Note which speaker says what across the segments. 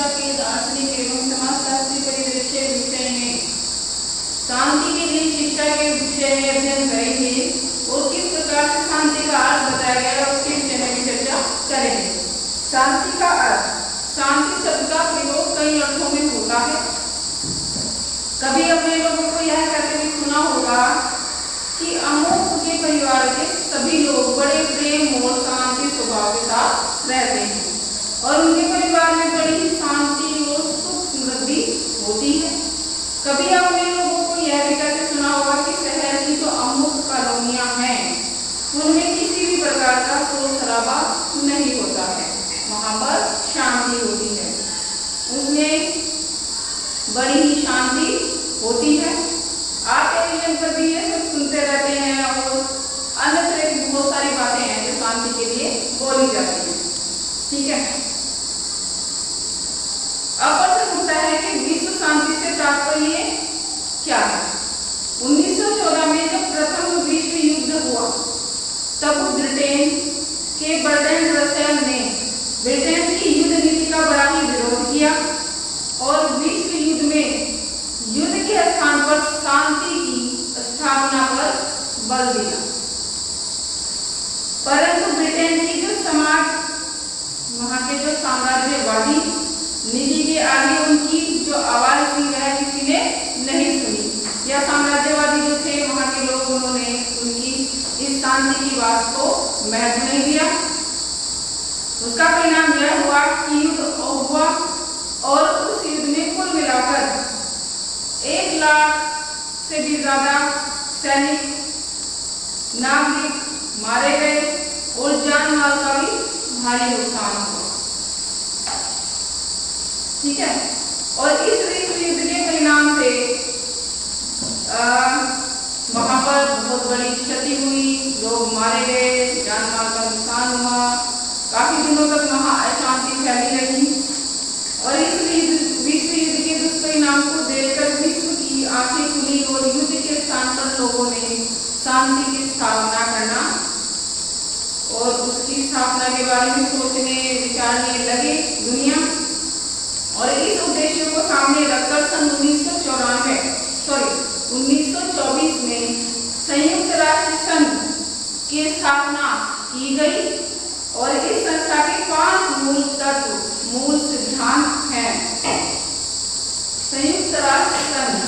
Speaker 1: शिक्षा के दार्शनिक एवं समाजशास्त्री परिदृश्य विषय में शांति के लिए शिक्षा के विषय में अध्ययन करेंगे और किस प्रकार से शांति का अर्थ बताया गया है उसके विषय में भी चर्चा करेंगे। शांति का अर्थ, शांति शब्द का प्रयोग कई अर्थों में होता है। कभी अपने लोगों को यह कहते हुए सुना होगा कि अमुक के परिवार के सभी लोग बड़े प्रेम और शांति स्वभाव के साथ रहते हैं और उनके परिवार में बड़ी ही शांति और सुख समृद्धि होती है। कभी अपने लोगों को यह भी कहते सुना होगा कि शहर की जो अमुक कॉलोनियां हैं उनमें किसी भी प्रकार का शोर शराबा नहीं होता है, वहां पर शांति होती है, उसमें बड़ी ही शांति होती है। आप टेलीविजन पर भी ये सब सुनते रहते हैं और अन्य तरह की बहुत सारी बातें हैं जो शांति के लिए बोली जाती है। ठीक है, अब प्रश्न उठता है कि विश्व शांति से तात्पर्य क्या है। 1914 में जब प्रथम विश्व युद्ध हुआ तब ब्रिटेन के बर्ट्रैंड रसेल ने ब्रिटेन की युद्ध नीति का बड़ा ही विरोध किया और विश्व युद्ध में युद्ध के स्थान पर शांति की स्थापना पर बल दिया। परंतु ब्रिटेन की जो समाज, वहां के जो साम्राज्यवादी नीति के आगे उनकी जो आवाज थी वह किसी ने नहीं सुनी, या साम्राज्यवादी जो थे वहां के लोग, उन्होंने उनकी इस शांति की बात को महत्व नहीं दिया। उसका परिणाम यह हुआ कि युद्ध हुआ और उस युद्ध में कुल मिलाकर 1 लाख से भी ज्यादा सैनिक, नागरिक मारे गए और जान माल का भी भारी नुकसान हुआ। ठीक है, और इस विश्व युद्ध के परिणाम से वहां पर बहुत बड़ी क्षति हुई, लोग मारे गए, जान माल का नुकसान हुआ, काफी दिनों तक वहां अशांति फैली रही और इस विश्व युद्ध के दुष्परिणाम को देखकर विश्व की आंखें खुली और युद्ध के स्थान पर लोगों ने शांति की स्थापना करना और उसकी स्थापना के बारे में सोचने विचारने लगे दुनिया। और इस उद्देश्य को सामने रखकर सन 1924 में संयुक्त राष्ट्र संघ की स्थापना की गई और इस संस्था के 5 मूल तत्व, मूल सिद्धांत हैं। संयुक्त राष्ट्र संघ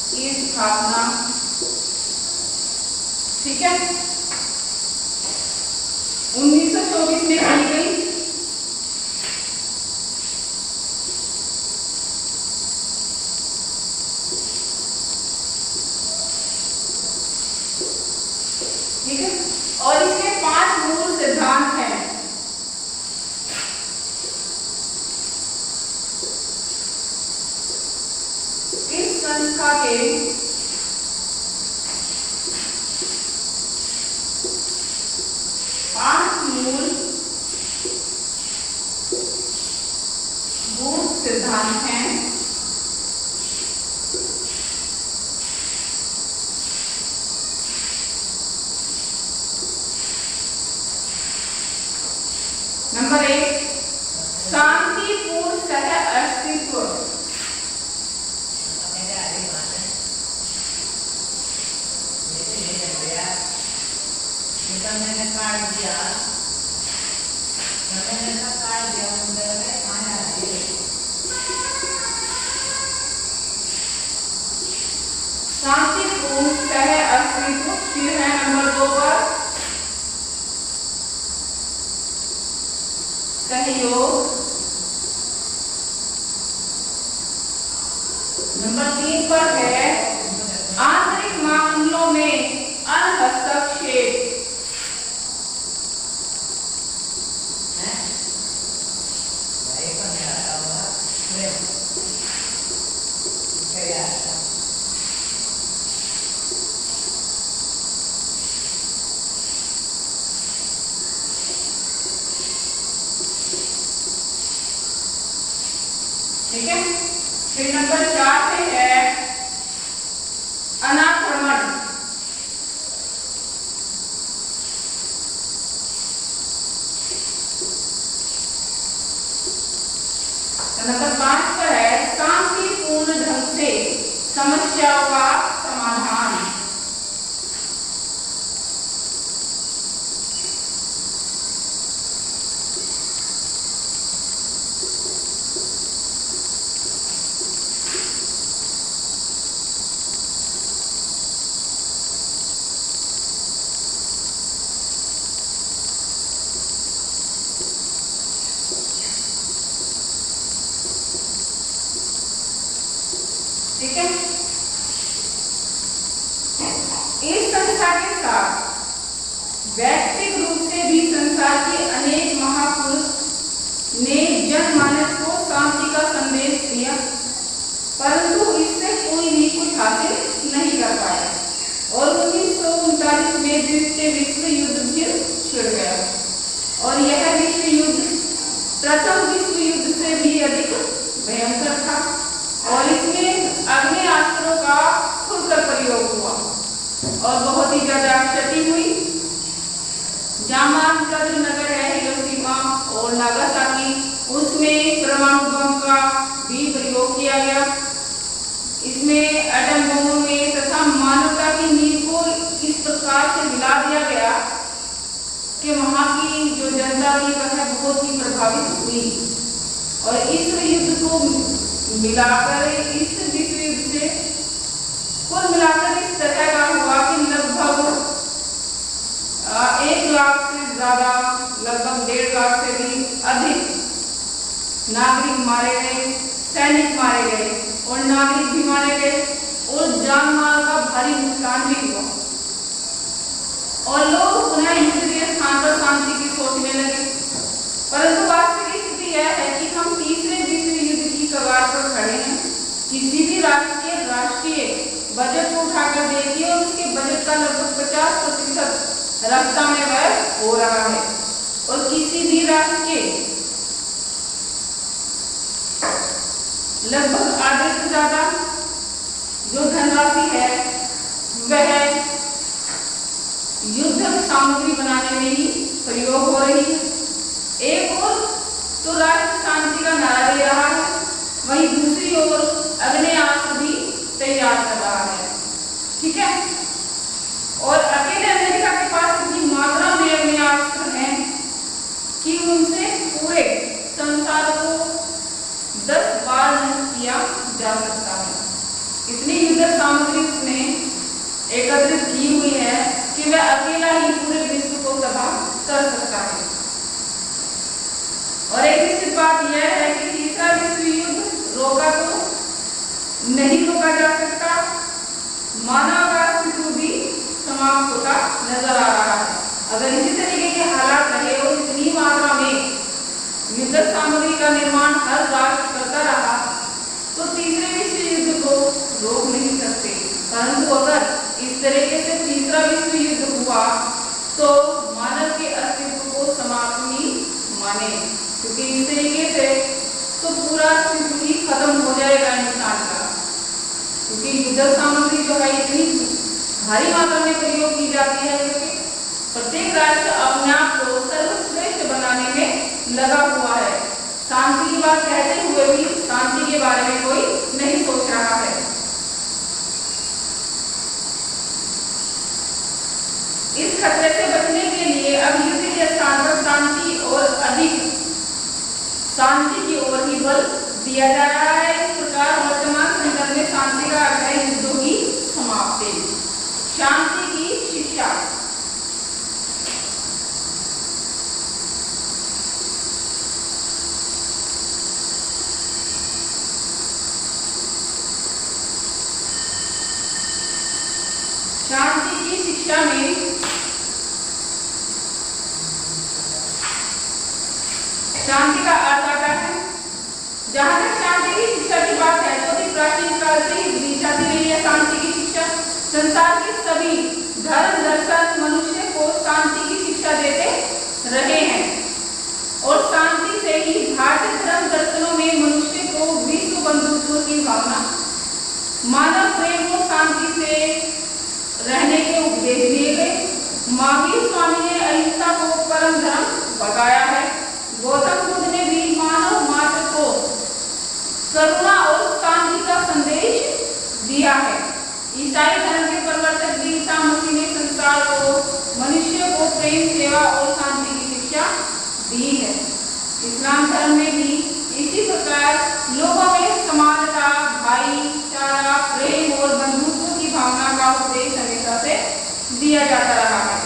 Speaker 1: की स्थापना, ठीक है, 1924 में की गई। ठीक है, और इसके 5 मूल सिद्धांत हैं। इस संस्था के 5 मूल सिद्धांत हैं। नंबर 1, शांतिपूर्ण सह अस्तित्व।
Speaker 2: मैंने काट दिया,
Speaker 1: शांतिपूर्ण सह अस्तित्व। फिर है नंबर 2 पर सहयोग। नंबर 3 पर है आंतरिक मामलों में हस्तक्षेप। ठीक है। फिर नंबर 4 पे है अनाक्रमण। नंबर 5 पर है शांतिपूर्ण ढंग से समस्याओं का समाधान। ठीक है। इस संस्था के साथ व्यक्तिगत रूप से भी संसार के अनेक महापुरुष ने जनमानस को शांति का संदेश दिया, परंतु इससे कोई भी कुछ हासिल नहीं कर पाया और 1939 में द्वितीय विश्व युद्ध फिर छिड़ गया और यह विश्व युद्ध प्रथम विश्व युद्ध से भी अधिक भयंकर था और इसमें आग्नेयास्त्रों का खुलकर प्रयोग हुआ और बहुत ही ज्यादा क्षति हुई। जापान का जो नगर है हिरोशिमा और नागासाकी, उसमें परमाणु बम का भी प्रयोग किया गया। इसमें एटम बमों में तथा मानवता की नींव को इस प्रकार से मिला दिया गया कि वहां की जो जनता थी वह बहुत ही प्रभावित हुई और इस युद्ध को मिलाकर इस विश्व युद्ध से कुल मिलाकर इस तरह का हुआ कि लगभग 1 लाख से ज्यादा, लगभग 1.5 लाख से भी अधिक नागरिक मारे गए, सैनिक मारे गए और नागरिक भी मारे गए और जान माल का भारी नुकसान भी हुआ और लोग पुनः युद्ध के स्थान पर शांति की सोचने लगे। परंतु वास्तविक स्थिति यह है कि हम तीसरे विश्व युद्ध की कगार पर खड़े हैं। किसी भी राष्ट्रीय बजट को उठाकर देखिए और उसके बजट का लगभग 50% रक्षा में व्यय हो रहा है और किसी भी राष्ट्र के लगभग आधे से ज्यादा जो धनराशि है वह युद्ध सामग्री बनाने में ही प्रयोग हो रही है। एक ओर तो राष्ट्र शांति का नारा दे रहा है, वहीं दूसरी ओर आग्नेयास्त्र भी तैयार कर रहा है। ठीक है। और अकेले अमेरिका के पास इतनी मात्रा में आग्नेयास्त्र हैं कि उनसे पूरे संसार को 10 बार नष्ट किया जा सकता है। इतनी युद्ध सामग्री उसने एकत्रित की हुई है कि वह अकेला ही पूरे विश्व को तबाह कर सकता है। और एक निश्चित बात यह है कि तीसरा विश्व युद्ध रोका तो नहीं रोका जा सकता, मानव का अस्तित्व भी समाप्त होता नजर आ रहा है। अगर इसी तरीके के हालात रहे और इतनी मात्रा में युद्ध सामग्री का निर्माण हर राष्ट्र करता रहा तो तीसरे विश्व युद्ध को रोक नहीं सकते। परंतु अगर इस तरीके से तीसरा विश्व युद्ध हुआ तो मानव के अस्तित्व को समाप्त ही माने, क्योंकि इस तरीके से तो पूरा अस्तित्व ही खत्म हो जाएगा इंसान का। क्योंकि युद्ध सामग्री जो है इतनी भारी मात्रा में प्रयोग की जाती है क्योंकि प्रत्येक राष्ट्र अपने आप को सर्वश्रेष्ठ बनाने में लगा हुआ है। शांति की बात कहते हुए भी शांति के बारे में कोई नहीं सोच रहा है। इस खतरे से बचने के लिए अब युद्ध के स्थान पर शांति और अधिक शांति की ओर ही बल दिया जा रहा है। इस प्रकार वर्तमान संदर्भ में शांति का अर्थ है युद्धों की समाप्ति, शांति की शिक्षा। शांति की शिक्षा में शांति का अर्थ आता है, जहां तक शांति की शिक्षा की बात है तो भी प्राचीन काल से ही दी जाती रही है शांति की शिक्षा। संसार के सभी धर्म दर्शन मनुष्य को शांति की शिक्षा देते रहे हैं और शांति से ही भारतीय धर्म दर्शनों में मनुष्य को विश्व मानव प्रेम और शांति से रहने के उपदेश दिए गए। महावीर स्वामी ने अहिंसा को परम धर्म बताया है। गौतम बुद्ध ने भी मानव मात्र को करुणा और शांति का संदेश दिया है। ईसाई धर्म के प्रवर्तक ईसा मसीह ने संसार को, मनुष्य को प्रेम, सेवा और शांति की शिक्षा दी है। इस्लाम धर्म में भी इसी प्रकार लोगों में समानता, भाईचारा, प्रेम और बंधुत्व की भावना का उपदेश हमेशा से दिया जाता रहा है।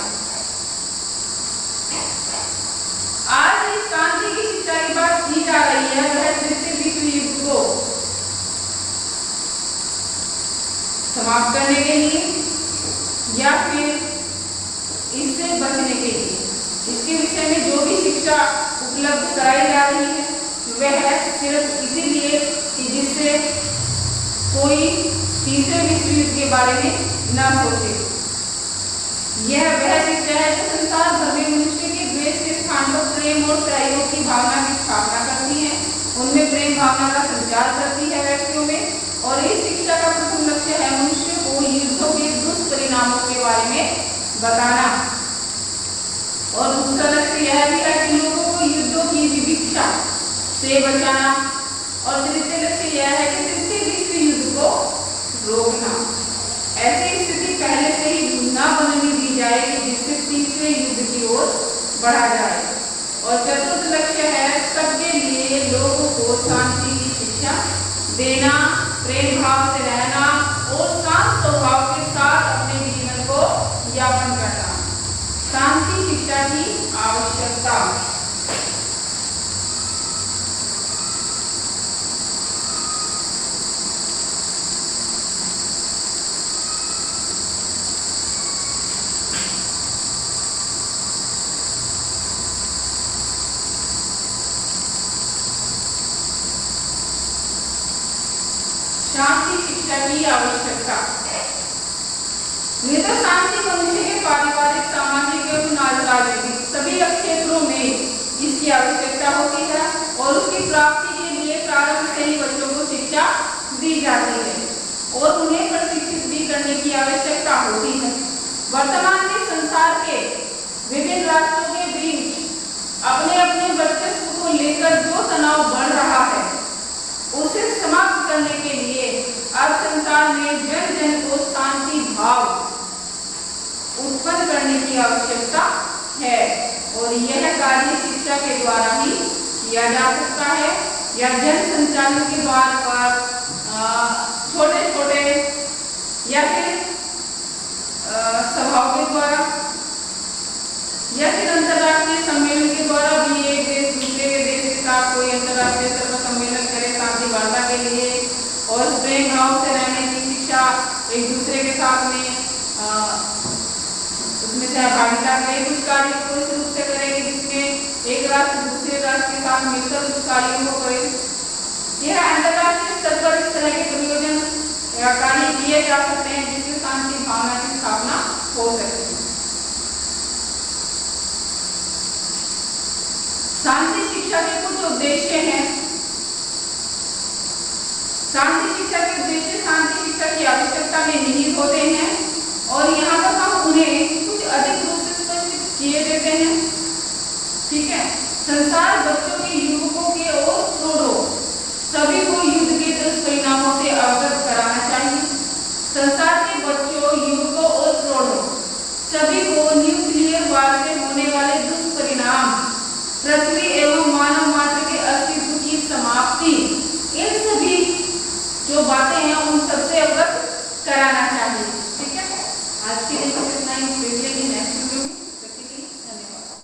Speaker 1: आज इस शांति की शिक्षा की बात की जा रही है, वह तृतीय विश्व युद्ध को समाप्त करने के लिए या फिर इससे बचने के लिए, इसके विषय में जो भी शिक्षा उपलब्ध कराई जा रही है वह सिर्फ इसीलिए कि जिससे कोई तीसरे विश्व युद्ध के बारे में न सोचे। यह वह शिक्षा है जो संसार भर में मनुष्य के द्वेष के स्थान पर प्रेम और सहयोग की भावना की स्थापना करती है, उनमें प्रेम भावना का संचार करती है व्यक्तियों में। और इस शिक्षा का प्रथम लक्ष्य है मनुष्य को युद्धों के दुष्परिणामों के बारे में बताना, और दूसरा लक्ष्य यह भी है कि लोगों को युद्धों की विभिक्षा से बचाना, और तृतीय लक्ष्य यह है कि तृतीय विश्व युद्ध को रोकना। ऐसी स्थिति पहले से ही न बनने दी जाए कि जिससे तीसरे युद्ध की ओर बढ़ा जाए। और चतुर्थ लक्ष्य है सबके लिए लोगों को शांति की शिक्षा देना, प्रेम भाव से रहना और शांत स्वभाव के साथ अपने जीवन को यापन करना। शांति शिक्षा की आवश्यकता। शांति शिक्षा की आवश्यकता। नहीं तो शांति मनुष्य के पारिवारिक, सामाजिक एवं राजनीतिक सभी क्षेत्रों में इसकी आवश्यकता होती है, और उसकी प्राप्ति के लिए प्रारंभ से ही बच्चों को शिक्षा दी जाती है और उन्हें प्रशिक्षित भी करने की आवश्यकता होती है। वर्तमान में संसार के विभिन्न राष्ट्रों के बीच अपने अपने वर्चस्व को लेकर जो तनाव बढ़ रहा है उसे समाप्त करने के लिए अब संसार में जन जन को शांति भाव उत्पन्न करने की आवश्यकता है, और यह कार्य शिक्षा के द्वारा ही किया जा सकता है, या जन संचालन के द्वार पर छोटे छोटे या फिर सभाओं के द्वारा, या फिर अंतर्राष्ट्रीय सम्मेलन के द्वारा भी एक देश दूसरे के देश के साथ कोई अंतर्राष्ट्रीय स्तर पर सम्मेलन करे शांति वार्ता के लिए, और प्रेम भाव से रहने की शिक्षा एक दूसरे के साथ में उसमें सहभागिता करे, कुछ कार्य को इस रूप से करेगी जिसमें एक राष्ट्र दूसरे राष्ट्र के साथ मिलकर उस कार्यों को करे। यह अंतर्राष्ट्रीय स्तर पर इस तरह के प्रयोजन या कार्य किए जा सकते हैं जिससे शांति भावना की स्थापना हो सके। शांति शिक्षा के कुछ उद्देश्य हैं। शांति शिक्षा के उद्देश्य शांति शिक्षा की आवश्यकता में निहित होते हैं, और यहाँ पर हम उन्हें कुछ अधिक रूप से स्पष्ट किए देते हैं। ठीक है, संसार बच्चों के, युवकों के और प्रौढ़ों सभी को युद्ध के दुष्परिणामों से अवगत कराना चाहिए। संसार के बच्चों, युवकों और प्रौढ़ों सभी को न्यूक्लियर वार से होने वाले दुष्परिणाम, पृथ्वी एवं मानव मात्र के अस्तित्व की समाप्ति, इन सभी जो बातें हैं उन सबसे अवगत कराना चाहिए। ठीक है, आज के दिन इतना ही।